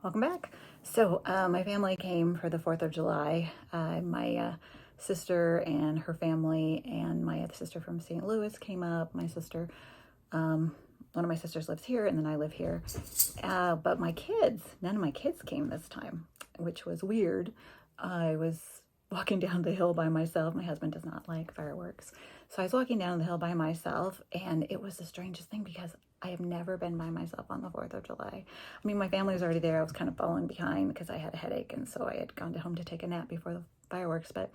Welcome back. So, my family came for the 4th of July. My sister and her family, and my other sister from St. Louis came up. One of my sisters lives here, and then I live here. But none of my kids came this time, which was weird. I was walking down the hill by myself. My husband does not like fireworks. So I was walking down the hill by myself, and it was the strangest thing because I have never been by myself on the 4th of July. I mean, my family was already there. I was kind of falling behind because I had a headache, and so I had gone home to take a nap before the fireworks. But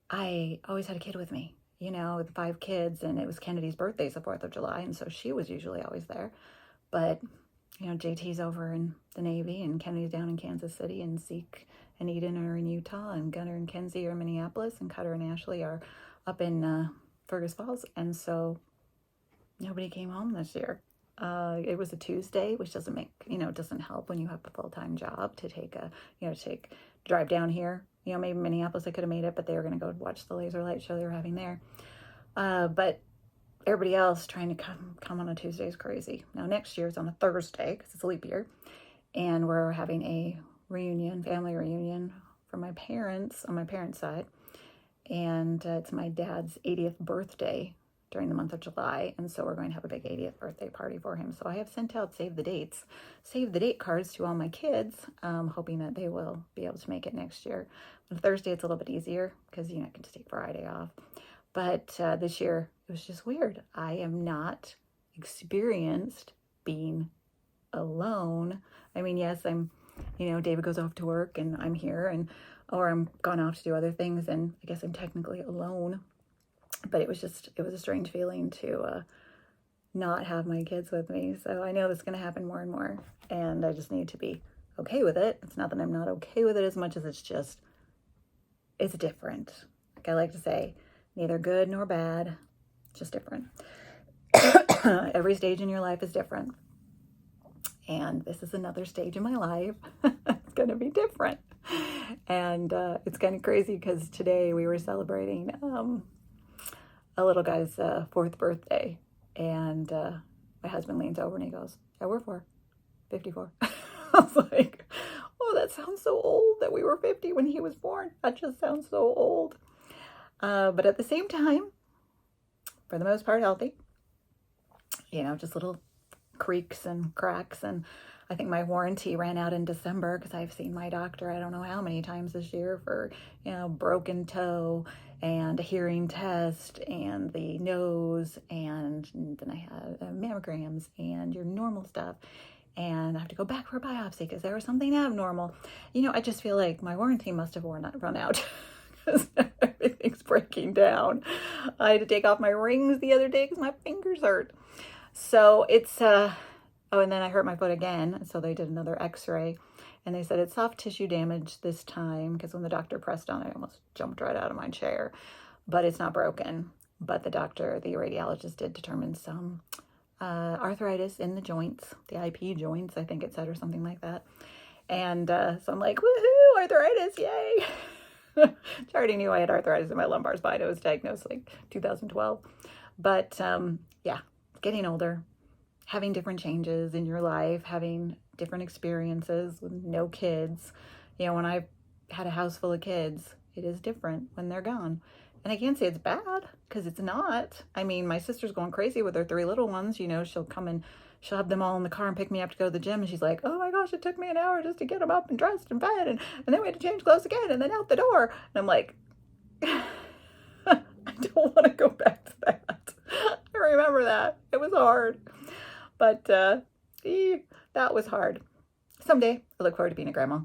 I always had a kid with me, with 5 kids, and it was Kennedy's birthday's the 4th of July, and so she was usually always there. But, JT's over in the Navy, and Kennedy's down in Kansas City, and Zeke and Eden are in Utah, and Gunnar and Kenzie are in Minneapolis, and Cutter and Ashley are up in Fergus Falls, and so nobody came home this year. It was a Tuesday, which doesn't help when you have a full-time job to drive down here. Maybe Minneapolis I could have made it, but they were going to go watch the laser light show they were having there. But everybody else trying to come on a Tuesday is crazy. Now next year is on a Thursday because it's a leap year, and we're having a family reunion for my parents on my parents' side, and it's my dad's 80th birthday during the month of July, and so we're going to have a big 80th birthday party for him. So I have sent out save the date cards to all my kids, hoping that they will be able to make it next year. On Thursday it's a little bit easier because I can just take Friday off. But this year it was just weird. I am not experienced being alone. I mean, yes, David goes off to work and I'm here, or I'm gone off to do other things, and I guess I'm technically alone. But it was a strange feeling to not have my kids with me. So I know this is going to happen more and more, and I just need to be okay with it. It's not that I'm not okay with it as much as it's different. Like I like to say, neither good nor bad, just different. Every stage in your life is different. And this is another stage in my life. It's going to be different. And it's kind of crazy because today we were celebrating a little guy's 4th birthday, and my husband leans over and he goes, "Yeah, we're 54." I was like, "Oh, that sounds so old that we were 50 when he was born. That just sounds so old." But at the same time, for the most part, healthy. Just little creaks and cracks, and I think my warranty ran out in December because I've seen my doctor I don't know how many times this year for broken toe and a hearing test and the nose, and then I had mammograms and your normal stuff, and I have to go back for a biopsy because there was something abnormal. I just feel like my warranty must have run out because everything's breaking down. I had to take off my rings the other day because my fingers hurt. So it's and then I hurt my foot again, so they did another x-ray, and they said it's soft tissue damage this time, because when the doctor pressed on it, I almost jumped right out of my chair, but it's not broken. But the radiologist did determine some arthritis in the joints, the IP joints, I think it said, or something like that. And so I'm like, woohoo, arthritis, yay! I already knew I had arthritis in my lumbar spine. It was diagnosed like 2012. But yeah, getting older, having different changes in your life, having different experiences with no kids. When I had a house full of kids, it is different when they're gone. And I can't say it's bad, because it's not. I mean, my sister's going crazy with her 3 little ones. She'll come and she'll have them all in the car and pick me up to go to the gym. And she's like, "Oh my gosh, it took me an hour just to get them up and dressed and fed. And then we had to change clothes again and then out the door." And I'm like, I don't want to go back to that. I remember that. It was hard. But that was hard. Someday I look forward to being a grandma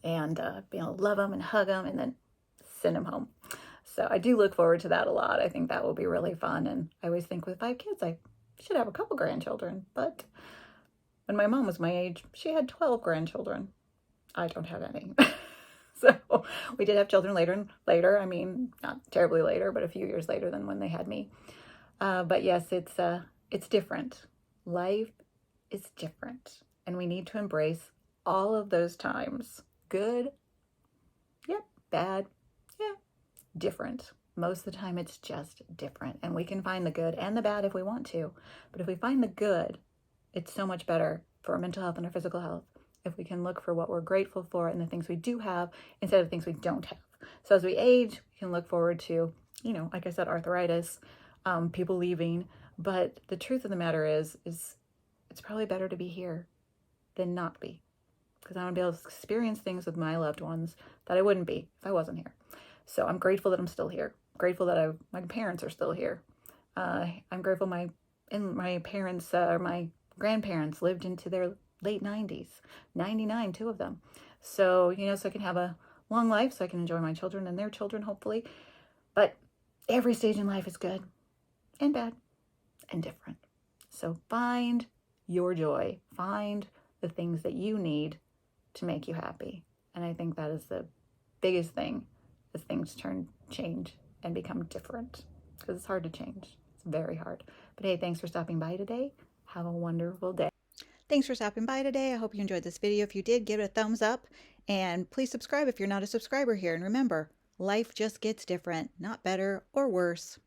and being able to love them and hug them and then send them home. So I do look forward to that a lot. I think that will be really fun. And I always think with 5 kids, I should have a couple grandchildren. But when my mom was my age, she had 12 grandchildren. I don't have any. So we did have children later. I mean, not terribly later, but a few years later than when they had me. But yes, it's different. Life is different, and we need to embrace all of those times. Good, yep. Bad, yeah. Different. Most of the time it's just different, and we can find the good and the bad if we want to. But if we find the good, it's so much better for our mental health and our physical health if we can look for what we're grateful for and the things we do have instead of things we don't have. So as we age, we can look forward to, like I said, arthritis, people leaving. But the truth of the matter is it's probably better to be here than not be, because I want to be able to experience things with my loved ones that I wouldn't be if I wasn't here. So I'm grateful that I'm still here. Grateful that my parents are still here. I'm grateful my parents, or my grandparents lived into their late 90s, 99, two of them. So, so I can have a long life, so I can enjoy my children and their children, hopefully. But every stage in life is good and bad and different. So find your joy. Find the things that you need to make you happy. And I think that is the biggest thing as things change and become different, because it's hard to change. It's very hard. But hey, thanks for stopping by today. Have a wonderful day. Thanks for stopping by today. I hope you enjoyed this video. If you did, give it a thumbs up, and please subscribe if you're not a subscriber here. And remember, life just gets different, not better or worse.